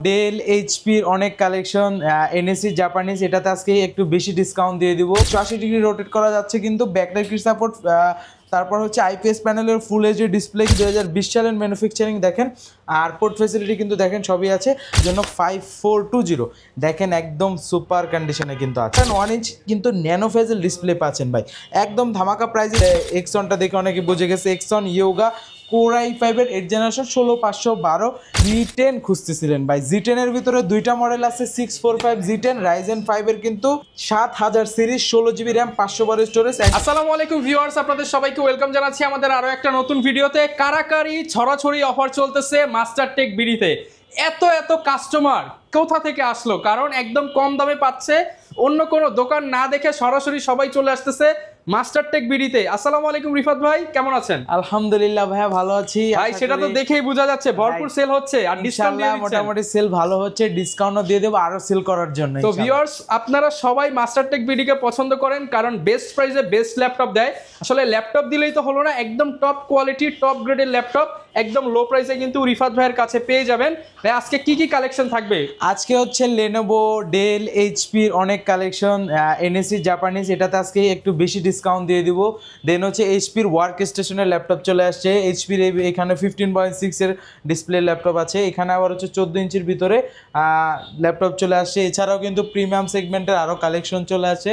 Del এইচপির অনেক collection, NSC Japanese, এটাতে আজকে একটু বেশি ডিসকাউন্ট দিয়ে দিব। 180 ডিগ্রি রোটেট করা যাচ্ছে কিন্তু ব্যাকলাইট সাপোর্ট, তারপর হচ্ছে আইপিএস প্যানেলের ফুল এইচডি ডিসপ্লে, 2020 সালের ম্যানুফ্যাকচারিং দেখেন। আর পোর্ট ফ্যাসিলিটি কিন্তু দেখেন সবই আছে, জন্য 5420 দেখেন একদম সুপার কন্ডিশনে কিন্তু আছে। 1 ইঞ্চ কিন্তু ন্যানো ফেজেল ডিসপ্লে পাচ্ছেন ভাই, একদম ধামাকা প্রাইসে। এক্সনটা দেখে অনেকে বুঝে গেছে, এক্সন ইয়োগা কোর i5 এর 8 জেনারেশন 16512 জি10 খুঁজতেছিলেন ভাই। জি10 এর ভিতরে দুইটা মডেল আছে, 645 জি10 রাইজেন 5 এর কিন্তু 7000 সিরিজ, 16GB র্যাম, 512 স্টোরেজ। আসসালামু আলাইকুম ভিউয়ার্স, আপনাদের সবাইকে ওয়েলকাম জানাচ্ছি আমাদের আরো একটা নতুন ভিডিওতে। কারাকারি ছড়াছড়ি অফার চলতেছে মাস্টার টেক বিডিতে। এত কাস্টমার কোথা থেকে আসলো? কারণ একদম কম দামে পাচ্ছে, অন্য কোনো দোকান না দেখে সরাসরি সবাই চলে আসতেছে মাস্টার টেক বিডিতে। আসসালামু আলাইকুম রিফাত ভাই, কেমন আছেন? আলহামদুলিল্লাহ ভাইয়া, ভালো আছি ভাই। সেটা তো দেখেই বোঝা যাচ্ছে ভরপুর সেল হচ্ছে আর ডিসকাউন্ট দিয়ে দিচ্ছেন। মোটামুটি সেল ভালো হচ্ছে, ডিসকাউন্টও দিয়ে দেব আরো সেল করার জন্য। তো ভিউয়ার্স, আপনারা সবাই মাস্টার টেক বিডিকে পছন্দ করেন কারণ বেস্ট প্রাইসে বেস্ট ল্যাপটপ দেয়। আসলে ল্যাপটপ দিলেই তো হলো না, একদম টপ কোয়ালিটি টপ গ্রেডের ল্যাপটপ একদম লো প্রাইসে কিন্তু রিফাত ভাইয়ের কাছে পেয়ে যাবেন। ভাই আজকে কি কালেকশন থাকবে? আজকে হচ্ছে লেনোভো, ডেল, এইচপির অনেক কালেকশন, এনএসসি জাপানিজ, এটাতে আজকে একটু বেশি ডিসকাউন্ট দিয়ে দিব। দেন হচ্ছে এইচপির ওয়ার্ক স্টেশনের ল্যাপটপ চলে আসছে, এইচপির এখানে 15.6 এর ডিসপ্লে ল্যাপটপ আছে। এখানে আবার হচ্ছে 14 ইঞ্চির ভিতরে ল্যাপটপ চলে আসছে। এছাড়াও কিন্তু প্রিমিয়াম সেগমেন্টের আরো কালেকশন চলে আসছে,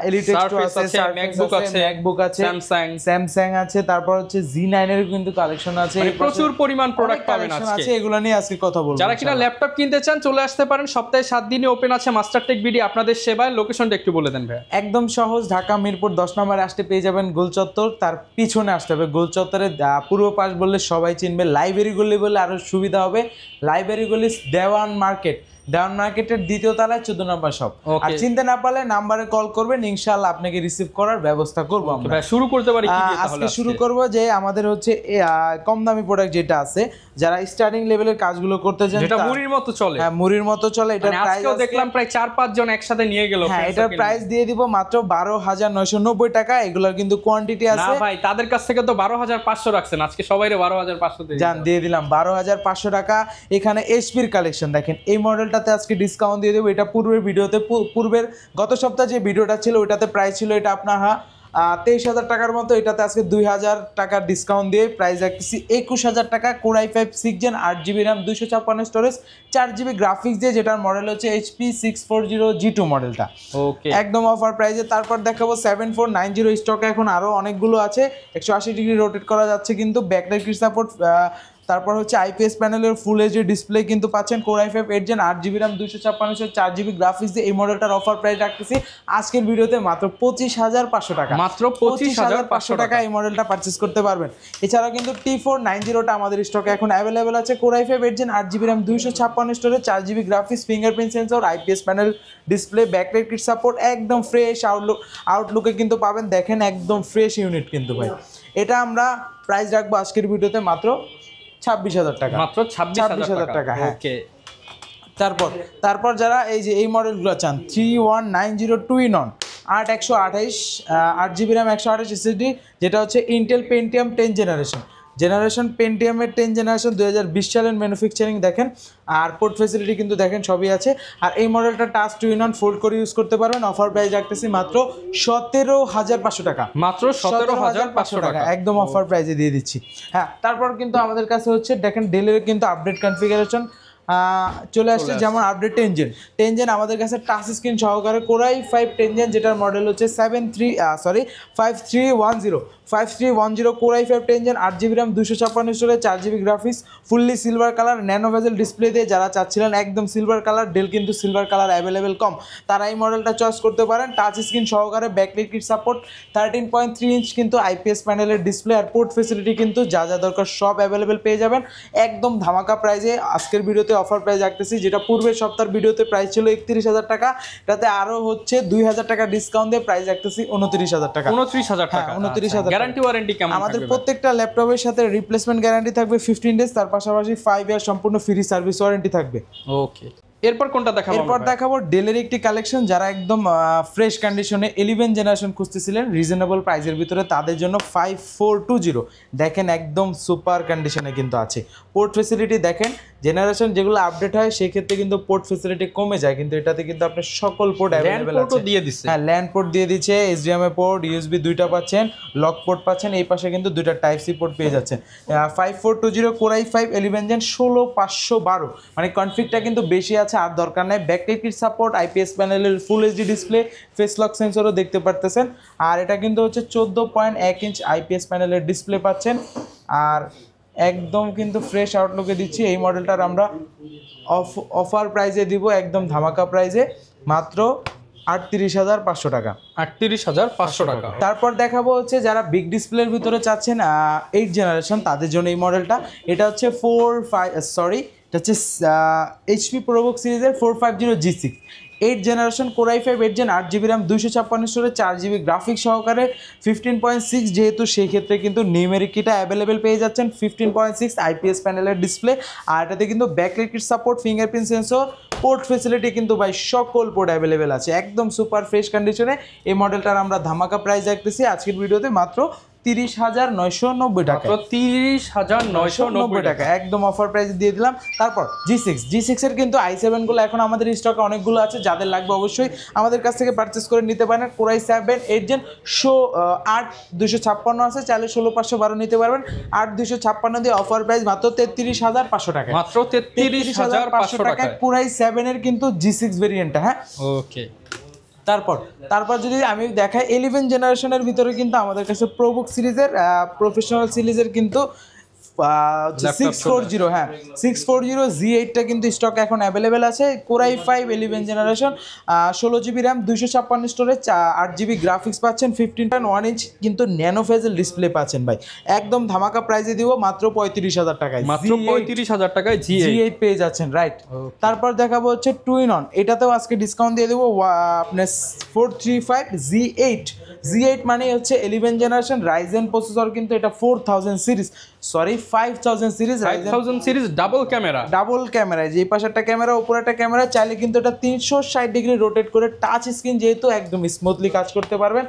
এলিটেক্স আছে, ম্যাকবুক আছে, স্যামসাং আছে, তারপর হচ্ছে জি9 এর কিন্তু কালেকশন আছে। প্রচুর পরিমাণ প্রোডাক্ট পাবেন আজকে, এগুলো নিয়ে আজকে কথা বলবো। যারা কিনা ল্যাপটপ কিনতে চান চলে আসতে পারেন, সপ্তাহে 7 দিনই ওপেন আছে মাস্টার টেক বিডি আপনাদের সেবায়। লোকেশনটা একটু বলে দেন ভাই। একদম সহজ, ঢাকা মিরপুর 10 নম্বরে আসতে পেয়ে যাবেন গোল চত্বর, তার পিছনে আসতে হবে। গোল চত্বরের পূর্ব পাশ বললে সবাই চিনবে, লাইব্রেরি গলি বললে আরো সুবিধা হবে। লাইব্রেরি গলি দেওয়ান মার্কেটের দ্বিতীয় তলায় 14 নম্বর শপ। আর চিনতে না পারলে নাম্বারে কল করবেন, ইনশাআল্লাহ আপনাকে রিসিভ করার ব্যবস্থা করব আমরা। ভাই শুরু করতে পারি কি দিয়ে? আজকে শুরু করব যে আমাদের হচ্ছে কম দামি প্রোডাক্ট যেটা আছে, যারা স্টার্টিং লেভেলের কাজগুলো করতে চান, যেটা মুড়ির মতো চলে। হ্যাঁ, মুড়ির মতো চলে। এটা প্রাইস আজকেও দেখলাম প্রায় 4-5 জন একসাথে নিয়ে গেল। হ্যাঁ, এটার প্রাইস দিয়ে দিব মাত্র 12990 টাকা। এগুলোর কিন্তু কোয়ান্টিটি আছে। না ভাই, তাদের কাছ থেকে তো 12500 রাখছেন, আজকে সবাইরে 12500 দিয়ে দিলাম 12500 টাকা। এখানে এইচপির কালেকশন দেখেন, এই মডেলটাতে আজকে ডিসকাউন্ট দিয়ে দেবো। এটা পূর্বের গত সপ্তাহে যে ভিডিওটা ছিল ওইটাতে প্রাইস ছিল এটা আপনার 23,000 টাকার মতো, এটাতে আজকে 2000 টাকার ডিসকাউন্ট দিয়ে প্রাইস রাখতেছি 21000 টাকা। Core i5 6 gen 8GB RAM, 256 storage, 4GB graphics দিয়ে, যেটার মডেল হচ্ছে HP 640 G2 মডেলটা। ওকে, একদম অফার প্রাইসে। তারপর দেখাবো 7490, স্টকে এখন আরো অনেকগুলো আছে, 180 ডিগ্রি রোটেট করা যাচ্ছে কিন্তু ব্যাকলাইট সাপোর্ট, তারপর হচ্ছে আইপিএস প্যানেলের ফুল এইচডি ডিসপ্লে কিন্তু পাচ্ছেন। Core i5 8 gen 8GB RAM, 256 4GB graphics দিয়ে এই মডেলটার অফার প্রাইস রাখতেছি আজকের ভিডিওতে মাত্র 25500 টাকা। মাত্র 25500 টাকা এই মডেলটা পারচেজ করতে পারবেন। এছাড়াও কিন্তু T490টা আমাদের স্টকে এখন অ্যাভেলেবেল আছে। Core i5 8 gen 8GB RAM, 256 storage, 4GB graphics, fingerprint sensor, IPS panel display, backlight support, একদম ফ্রেশ আউটলুকে কিন্তু পাবেন। দেখেন একদম ফ্রেশ ইউনিট কিন্তু ভাই। এটা আমরা প্রাইস রাখবো আজকের ভিডিওতে মাত্র 26,000 টাকা। মাত্র 26,000 টাকা। হ্যাঁ, ওকে। তারপর যারা এই মডেলগুলো চান, 3190 2-in-1 8128 8GB র্যাম, 128 SSD, যেটা হচ্ছে ইন্টেল পেন্টিয়াম 10 জেনারেশন পেন্টিয়ামের 10 জেনারেশন, 2020 সালের ম্যানুফ্যাকচারিং দেখেন। আর পোর্ট ফ্যাসিলিটি কিন্তু দেখেন সবই আছে। আর এই মডেলটা টাচ 2-in-1 ফোল্ড করে ইউজ করতে পারবেন। অফার প্রাইস রাখতেছি মাত্র 17,500 টাকা। মাত্র 17,500 টাকা, একদম অফার প্রাইসে দিয়ে দিচ্ছি। হ্যাঁ, তারপর কিন্তু আমাদের কাছে হচ্ছে দেখেন ডেলের কিন্তু আপডেট কনফিগারেশন চলে আসছে, যেমন আপডেট 10 জেন আমাদের কাছে টাচ স্ক্রিন সহকারে। কোর i5 10 জেন, যেটার মডেল হচ্ছে 5310 core i5 10 gen 8GB RAM, 256 storage, 4GB graphics, fully silver colour, nano bezel display দিয়ে। যারা চাচ্ছিলেন একদম সিলভার কালার, ডেল কিন্তু সিলভার কালার অ্যাভেলেবেল কম, তারা এই মডেলটা চয়েস করতে পারেন। টাচ স্ক্রিন সহকারে, ব্যাকলাইট সাপোর্ট, 13.3 ইঞ্চ কিন্তু আইপিএস প্যানেলের ডিসপ্লে, আর পোর্ট ফেসিলিটি কিন্তু যা দরকার সব অ্যাভেলেবেল পেয়ে যাবেন একদম ধামাকা প্রাইসে। আজকের ভিডিওতে অফার প্রাইস রাখতেছি, যেটা পূর্বের সপ্তাহের ভিডিওতে প্রাইস ছিল 31,000 টাকা, এটাতে আরো হচ্ছে 2000 টাকা ডিসকাউন্ট দিয়ে প্রাইস রাখতেছি 29,000 টাকা। 29,000 টাকা, 29,000। গ্যারান্টি ওয়ারেন্টি কেমন? আমাদের প্রত্যেকটা ল্যাপটপের সাথে রিপ্লেসমেন্ট গ্যারান্টি থাকবে 15 ডেজ, তার পাশাপাশি 5 ইয়ার সম্পূর্ণ ফ্রি সার্ভিস ওয়ারেন্টি থাকবে। ওকে, এরপর কোনটা দেখাবো? এরপর দেখাবো ডেলের একটি কালেকশন, যারা একদম ফ্রেশ কন্ডিশনে 11 জেনারেশন খুঁজতেছিলেন রিজনেবল প্রাইসের ভিতরে, তাদের জন্য 5420 দেখেন একদম সুপার কন্ডিশনে কিন্তু আছে। পোর্ট ফেসিলিটি দেখেন, জেনারেশন যেগুলো আপডেট হয় সেক্ষেত্রে কিন্তু পোর্ট ফেসিলিটি কমে যায়, কিন্তু এটাতে কিন্তু আপনি সকল পোর্ট অ্যাভেলেবেল আছে। দিয়ে দিচ্ছে, হ্যাঁ ল্যান্ড পোর্ট দিয়ে দিচ্ছে, HDMI পোর্ট, USB দুইটা পাচ্ছেন, লক পোর্ট পাচ্ছেন, এই পাশে কিন্তু দুইটা টাইপ সি পোর্ট পেয়ে যাচ্ছেন। 5420 Core i5 11 জেন 16512, মানে কনফিগটা কিন্তু বেশি আছে, আর দরকার নাই। ব্যাকলাইট কিট সাপোর্ট, IPS প্যানেলের ফুল HD ডিসপ্লে, ফেস লক সেন্সরও দেখতে পারতেছেন। আর এটা কিন্তু হচ্ছে 14.1 ইঞ্চ IPS প্যানেলের ডিসপ্লে পাচ্ছেন, আর একদম কিন্তু ফ্রেশ আউটলুকে দিচ্ছি। এই মডেলটার আমরা অফার প্রাইজে দিব, একদম ধামাকা প্রাইজে, মাত্র 38,500 টাকা। 38,500 টাকা। তারপর দেখাবো হচ্ছে যারা বিগ ডিসপ্লের ভিতরে চাচ্ছেন 8 জেনারেশন, তাদের জন্য এই মডেলটা। এটা হচ্ছে এটা হচ্ছে HP ProBook সিরিজের 450G6 8 generation Core i5 8 gen 8GB RAM 256 storage 4GB graphics সহকারে 15.6, যেহেতু সেই ক্ষেত্রে কিন্তু নিউমেরিক কিটা অ্যাভেলেবেল পেয়ে যাচ্ছেন। 15.6 IPS প্যানেলের ডিসপ্লে, আর এটাতে কিন্তু backlight kit support, fingerprint sensor, port facility কিন্তু ভাই সকল পোর্ট অ্যাভেলেবেল আছে, একদম সুপার ফ্রেশ কন্ডিশনে। এই মডেলটার আমরা ধামাকা প্রাইস রাখতেছি আজকের ভিডিওতে মাত্র 30,990 টাকা। 30,990 টাকা একদম অফার প্রাইস দিয়ে দিলাম। তারপর G6 এর কিন্তু i7 গুলো এখন আমাদের স্টকে অনেকগুলো আছে, যাদের লাগবে অবশ্যই আমাদের কাছ থেকে পারচেস করে নিতে পারেন। Core i7 8 জেন 8256 আছে, চাইলে 16512 নিতে পারবেন। 8256 দিয়ে অফার প্রাইস মাত্র 33,500 টাকা, মাত্র 33,500 টাকা। Core i7 এর কিন্তু G6 ভেরিয়েন্টটা। হ্যাঁ ওকে। তারপর যদি আমি দেখাই 11 জেনারেশনের ভিতরে কিন্তু আমাদের কাছে প্রোবুক সিরিজের প্রফেশনাল সিরিজের কিন্তু 640 হ্যাঁ 640Z8টা কিন্তু স্টক এখন অ্যাভেলেবেল আছে। Core i5 11 generation 16GB RAM 256 storage 8GB graphics পাচ্ছেন, 15.1 ইঞ্চ কিন্তু ন্যানো ফেজেল ডিসপ্লে পাচ্ছেন ভাই, একদম ধামাকা প্রাইসে দিব মাত্র 35,000 টাকায়। মাত্র 35,000 টাকায় G8 পেয়ে যাচ্ছেন, রাইট। তারপর দেখাবো হচ্ছে টুইন অন, এটাতেও আজকে ডিসকাউন্ট দিয়ে দেবো আপনার 435Z8 মানে হচ্ছে 11 জেনারেশন রাইজেন প্রসেসর, কিন্তু এটা 5000 সিরিজ ডাবল ক্যামেরা, যে পাশেরটা ক্যামেরা উপরে একটা ক্যামেরা, চাইলে কিন্তু এটা 360 ডিগ্রি রোটেট করে টাচ স্ক্রিন, যেহেতু একদম স্মুথলি কাজ করতে পারবেন।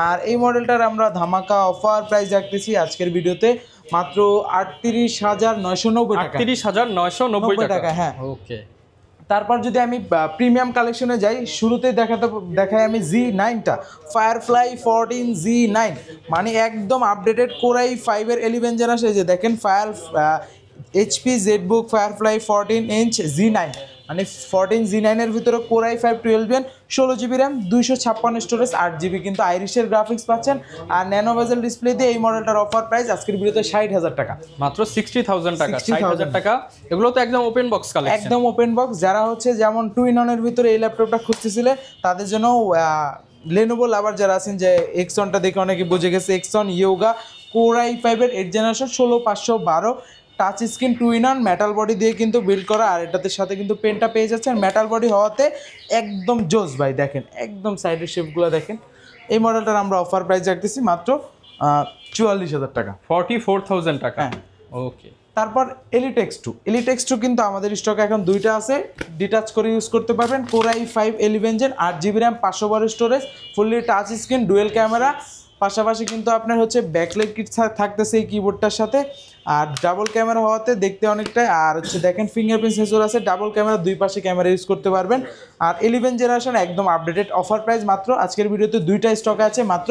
আর এই মডেলটার আমরা ধামাকা অফার প্রাইস রাখতেছি আজকের ভিডিওতে মাত্র 38,990 টাকা। 38,990 টাকা, হ্যাঁ ওকে। তারপর যদি আমি প্রিমিয়াম কালেকশনে যাই, শুরুতে দেখাই আমি Z9টা, ফায়ারফ্লাই 14Z9, মানে একদম আপডেটেড Core i5 এর 11 জেনারেশন। যে দেখেন HP ZBook firefly 14 inch Z9, মানে 14Z9 এর ভিতরে Core i5 12 gen 16GB RAM 256 storage 8GB কিন্তু আইরিশের গ্রাফিক্স পাচ্ছেন, আর ন্যানো বেজেল ডিসপ্লে দিয়ে এই মডেলটার অফার প্রাইস আজকের ভিডিওতে 60,000 টাকা, মাত্র 60,000 টাকা। 60,000 টাকা, এগুলো তো একদম ওপেন বক্স কালেকশন, একদম ওপেন বক্স। যারা হচ্ছে যেমন টুইন অনের ভিতরে এই ল্যাপটপটা খুঁজতেছিলেন তাদের জন্য Lenovo লাভার যারা আছেন, যে এক্সনটা দেখে অনেকে বুঝে গেছে, এক্সন ইয়োগা Core i5 এর 8 generation 16512 touch screen twin on metal body দিয়ে কিন্তু বিল্ড করা, আর এটাতে সাথে কিন্তু পেনটা পেয়ে যাচ্ছেন মেটাল বডি হওয়াতে একদম জোস ভাই। দেখেন একদম সাইডের শেপগুলো দেখেন। এই মডেলটার আমরা অফার প্রাইস রাখতেছি মাত্র 44,000 টাকা, 44,000 টাকা, ওকে। তারপর Elitex 2 কিন্তু আমাদের স্টকে এখন দুইটা আছে, ডিটাচ করে ইউজ করতে পারবেন। Core i5 11 gen 8GB RAM 512 storage, fully touch screen, dual camera, পাশাপাশি কিন্তু আপনার হচ্ছে ব্যাকলাইট কিট থাকতেছে এই কিবোর্ডটার সাথে, আর ডাবল ক্যামেরা হওয়াতে দেখতে অনেকটাই, আর হচ্ছে দেখেন ফিঙ্গারপ্রিন্ট সেন্সর আছে, ডাবল ক্যামেরা, দুই পাশে ক্যামেরা ইউজ করতে পারবেন। আর 11 জেনারেশন একদম আপডেটেড, অফার প্রাইস মাত্র আজকের ভিডিওতে দুইটা স্টকে আছে মাত্র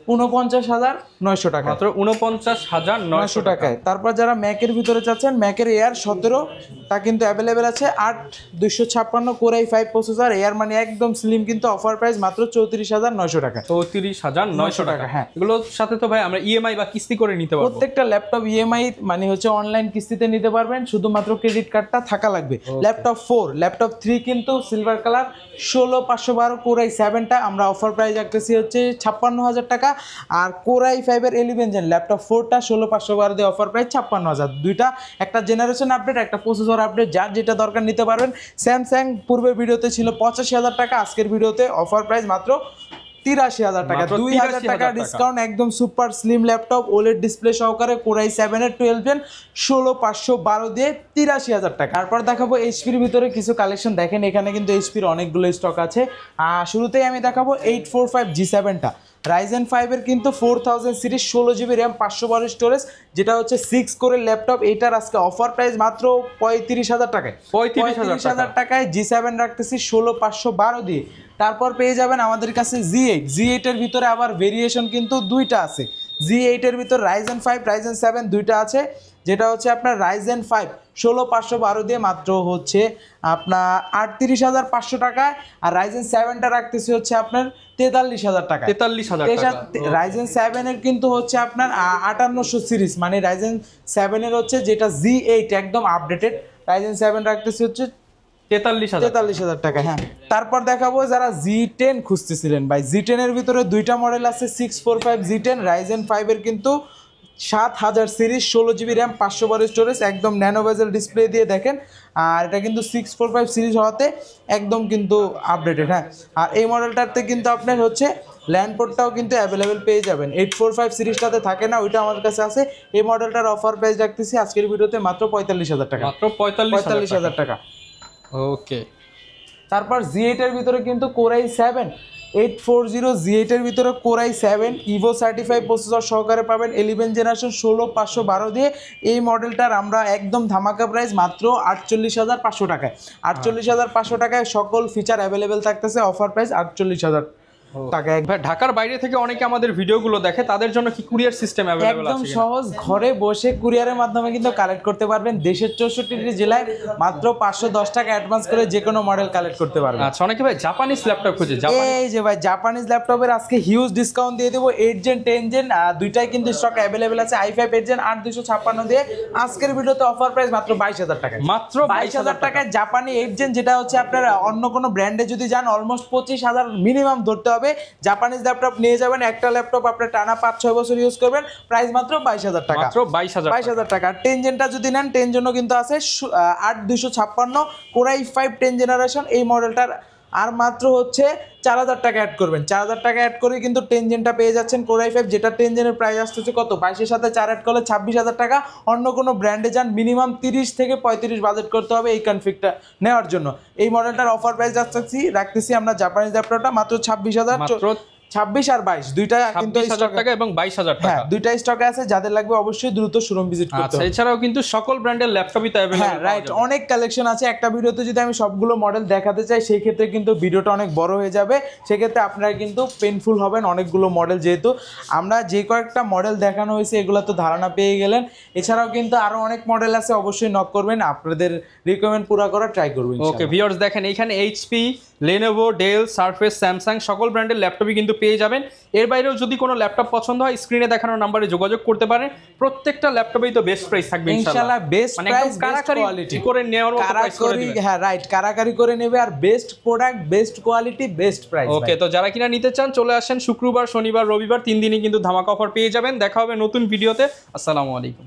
49,900 টাকা, মাত্র 49,900 টাকায়। তারপর যারা ম্যাকের ভিতরে চাচ্ছেন, ম্যাকের এয়ার 17টা কিন্তু অ্যাভেলেবেল আছে, 8256 Core i5 প্রসেসর এয়ার, মানে একদম স্লিম, কিন্তু অফার প্রাইস মাত্র 34,900 টাকা, 34,900 টাকা। হ্যাঁ, এগুলোর সাথে তো ভাই আমরা ইএমআই বা কিস্তি করে নিতে পারবো, প্রত্যেকটা ল্যাপটপ ইএমআই মানে হচ্ছে অনলাইন কিস্তিতে নিতে পারবেন, শুধুমাত্র ক্রেডিট কার্ডটা থাকা লাগবে। ল্যাপটপ 4 ল্যাপটপ 3 কিন্তু সিলভার কালার 16512 Core i7টা আমরা অফার প্রাইস রাখতেছি হচ্ছে 56,000 টাকা, আর Core i5 এর 11 জেন ল্যাপটপ 4টা 16512 দিয়ে অফার প্রাইস 56,000, দুইটা, একটা জেনারেশন আপডেট, একটা প্রসেসর আপডেট, যার যেটা দরকার নিতে পারবেন। স্যামসাং পূর্বের ভিডিওতে ছিল 85,000 টাকা, আজকের ভিডিওতে অফার প্রাইস মাত্র 83,000 টাকা, মাত্র 2,000 টাকা 83,000 ডিসকাউন্ট, একদম super slim laptop OLED display সহকারে কোরাই 7 এর 12 জেন 16512 দিয়ে 83,000 টাকা। তারপর দেখাবো এইচপির ভিতরে কিছু কালেকশন। দেখেন এখানে কিন্তু এইচপির অনেকগুলো স্টক আছে। শুরুতেই আমি দেখাবো 845 G7টা, রাইজেন 5 এর কিন্তু 4000 সিরিজ, 16 জিবি র্যাম, 512 স্টোরেজ, যেটা হচ্ছে 6 কোরের ল্যাপটপ। এইটার আজকে অফার প্রাইস মাত্র 35,000 টাকায়, 35,000 টাকায় G7 রাখতেছি 16512 দিয়ে। তারপর পেয়ে যাবেন আমাদের কাছে Z8 এর ভিতরে আবার ভেরিয়েশন কিন্তু দুইটা আছে। Z8 এর ভিতর রাইজেন 5 রাইজেন 7 দুইটা আছে, যেটা হচ্ছে আপনার রাইজেন 5 16512 দিয়ে মাত্র হচ্ছে আপনার 38,500 টাকায়, আর রাইজেন 7টা রাখতেছি হচ্ছে আপনার 43,000 টাকা। 43,000 টাকা। রাইজেন 7 এর কিন্তু হচ্ছে আপনার 5800 সিরিজ, মানে রাইজেন 7 এর হচ্ছে যেটা Z8 একদম আপডেটেড, রাইজেন 7 রাখতেছি হচ্ছে 43,000 টাকা। হ্যাঁ, তারপর দেখাবো যারা Z10 খুঁজতেছিলেন ভাই, Z10 এর ভিতরে দুইটা মডেল আছে, 645 Z10 রাইজেন 5 এর কিন্তু 7000 সিরিজ, 16 জিবি র্যাম, 512 স্টোরেজ, একদম ন্যানো বেজেল ডিসপ্লে দিয়ে দেখেন। আর এটা কিন্তু 645 সিরিজ হওয়াতে একদম কিন্তু আপডেটেড। হ্যাঁ, আর এই মডেলটাতে কিন্তু আপনার হচ্ছে ল্যান্ড পোর্টটাও কিন্তু অ্যাভেলেবেল পেয়ে যাবেন। 845 সিরিজটাতে থাকে না, ওইটা আমার কাছে আছে। এই মডেলটার অফার প্রাইস রাখতেছি আজকের ভিডিওতে মাত্র 45,000 টাকা, মাত্র 45,000 টাকা। ওকে, তারপর Z8 এর ভিতরে কিন্তু কোরাই 7 840 Z8 এর ভিতরে কোরাই 7 ইভো সার্টিফাইড প্রসেসর সহকারে পাবেন 11 জেনারেশন 16512 দিয়ে। এই মডেলটার আমরা একদম ধামাকা প্রাইস মাত্র 48,500 টাকায়, 48,500 টাকায় সকল ফিচার অ্যাভেলেবেল থাকতেছে। অফার প্রাইস 48,000 টাকা। ভাই ঢাকার বাইরে থেকে অনেকে আমাদের ভিডিওগুলো দেখে, তাদের জন্য কি কুরিয়ার সিস্টেম অ্যাভেলেবল আছে? একদম সহজ, ঘরে বসে কুরিয়ারের মাধ্যমে কিন্তু কালেক্ট করতে পারবেন। দেশের 64টি জেলায় মাত্র 510 টাকা অ্যাডভান্স করে যে কোনো মডেল কালেক্ট করতে পারবেন। আচ্ছা, অনেকে ভাই জাপানিজ ল্যাপটপ খুঁজে, এই যে ভাই জাপানিজ ল্যাপটপের আজকে হিউজ ডিসকাউন্ট দিয়ে দেবো। 8 জেন 10 জেন দুইটাই কিন্তু স্টক অ্যাভেলেবেল আছে। i5 8 জেন 8256 দিয়ে আজকের ভিডিওতে অফার প্রাইস মাত্র 22,000 টাকা, মাত্র 22,000 টাকায় জাপানি 8 জেন, যেটা হচ্ছে আপনার অন্য কোনো ব্র্যান্ডে যদি যান অলমোস্ট 25,000 মিনিমাম ধরতে হবে। জাপানিজ ল্যাপটপ নিয়ে যাবেন, একটা ল্যাপটপ আপনার টানা 5-6 বছর ইউজ করবেন, প্রাইস মাত্র 22,000 টাকা, মাত্র 22,000 টাকা। 10 জেনটা যদি নেন 10 জন্য কিন্তু আছে 8256 কোরাই 5 10 জেনারেশন। এই মডেলটার আর মাত্র হচ্ছে 4,000 টাকা অ্যাড করবেন, 4,000 টাকা অ্যাড করে কিন্তু 10 জেনটা পেয়ে যাচ্ছেন কোরাই 5, যেটা 10 জেনের প্রাইস আসতেছে কত 22 এর সাথে 4 অ্যাড করলে 26,000 টাকা। অন্য কোনো ব্র্যান্ডে যান মিনিমাম 30 থেকে 35 বাজেট করতে হবে এই কনফিগটা নেওয়ার জন্য। এই মডেলটার অফার প্রাইস রাখতেছি আমরা জাপানিজ ল্যাপটপটা মাত্র 26,000, মাত্র 26 আর 22 দুইটা কিন্তু 26,000 টাকা এবং 22,000 টাকা। হ্যাঁ, দুইটা স্টকে আছে, যাদের লাগবে অবশ্যই দ্রুত শোরুম ভিজিট করতে আচ্ছা, হবে। এছাড়াও কিন্তু সকল ব্র্যান্ডের ল্যাপটপই তো अवेलेबल। হ্যাঁ, রাইট, অনেক কালেকশন আছে। একটা ভিডিওতে যদি আমি সবগুলো মডেল দেখাতে চাই সেই ক্ষেত্রে কিন্তু ভিডিওটা অনেক বড় হয়ে যাবে, সেক্ষেত্রে আপনারা কিন্তু পেইনফুল হবেন। অনেকগুলো মডেল, যেহেতু আমরা যে কয়েকটা মডেল দেখানো হয়েছে এগুলো তো ধারণা পেয়ে গেলেন। এছাড়াও কিন্তু আরো অনেক মডেল আছে, অবশ্যই নক করবেন, আপনাদের রিকমেন্ড পুরো করার ট্রাই করবেন। ওকে ভিউয়ার্স, দেখেন এইখানে HP, Lenovo, Dell, Surface, Samsung সকল ব্র্যান্ডের ল্যাপটপই কিন্তু পেয়ে যাবেন। এর বাইরেও যদি কোনো ল্যাপটপ পছন্দ হয় স্ক্রিনে দেখানো নম্বরে যোগাযোগ করতে পারেন। প্রত্যেকটা ল্যাপটপেই তো বেস্ট প্রাইস থাকবে ইনশাআল্লাহ, বেস্ট মানে প্রাইস, একদম কারাকারি করে নেওয়ার মতো প্রাইস করে দিবেন। হ্যাঁ রাইট, কারাকারি করে নেবে, আর best product, best quality, best price. Okay, তো যারা কিনা নিতে চান চলে আসেন শুক্রবার, শনিবার, রবিবার 3 দিনই কিন্তু ধামাকা অফার পেয়ে যাবেন। দেখা হবে নতুন ভিডিওতে। আসসালামু আলাইকুম।